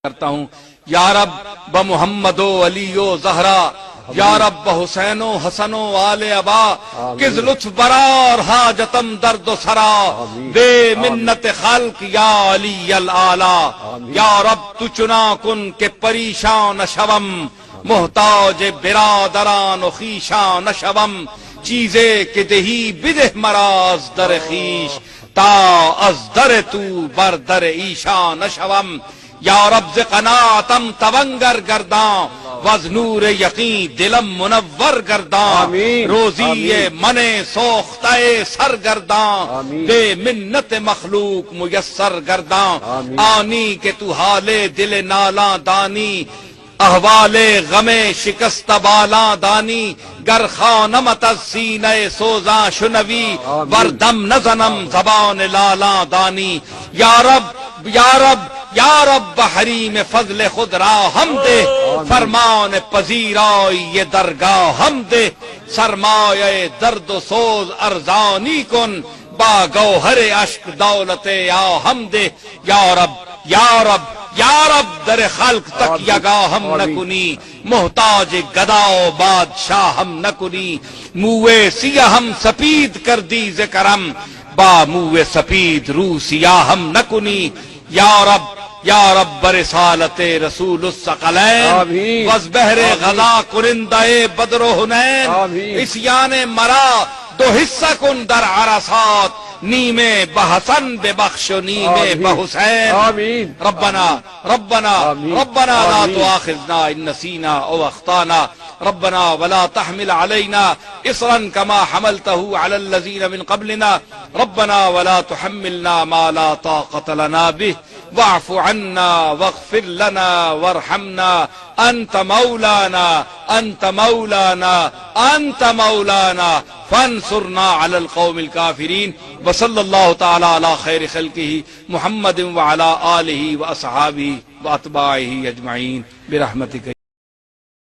کرتا ہوں یا رب بمحمد و علی و زہرا، یا رب بحسین و حسن و آل ابا، کس لطف برار حاجتم درد و سرا، بے منت خلق یا علی الاعلی، یا رب تو چنا کن کہ پریشان شوم، محتاج برادران و خیشان شوم، چیزے کہ دہی بدہ مراز در خیش، تا از در تو بر در ایشان شوم، یا رب ز قناعتم تونگر گرداں، وز نور یقین دلم منور گرداں، روزی من سوختہ سرگرداں، بے منت مخلوق میسر گرداں، آنی کہ تو حال دل نالاں دانی، احوال غم شکست بالاں دانی، گر خانمت از سینہ سوزاں شنوی، وردم نزنم زبان لالاں دانی، یا رب یا رب یا رب حریم فضل خود را ہم دے، فرمان پذیرائی یہ درگاہ ہم دے، سرمایہ درد و سوز ارزانی کن، با گوہر اشک دولت یا ہم دے، یا رب یا رب یا رب در خلق تک یگاہ ہم نکنی، محتاج گدا و بادشاہ ہم نکنی، موے سیاہ ہم سپید کر دی ذکرم، با موے سپید رو سیاہ ہم نکنی، یا رب یا رب برسالت رسول الثقلین، وز بحر غزا کنندہ بدر و حنین، عصیان مرا دو حصہ کن در عرصات، نیم بحسن ببخش و نیم بحسین، ربنا ربنا ربنا لا تؤاخذنا ان نسینا او اخطانا، ربنا ولا تحمل علينا إصرا كما حملته على الذين من قبلنا، ربنا ولا تحملنا ما لا طاقة لنا به، واعف عنا واغفر لنا وارحمنا، أنت مولانا أنت مولانا أنت مولانا، فانصرنا على القوم الكافرين، وصلى الله تعالى على خير خلقه محمد وعلى آله وأصحابه وأتباعه أجمعين برحمتك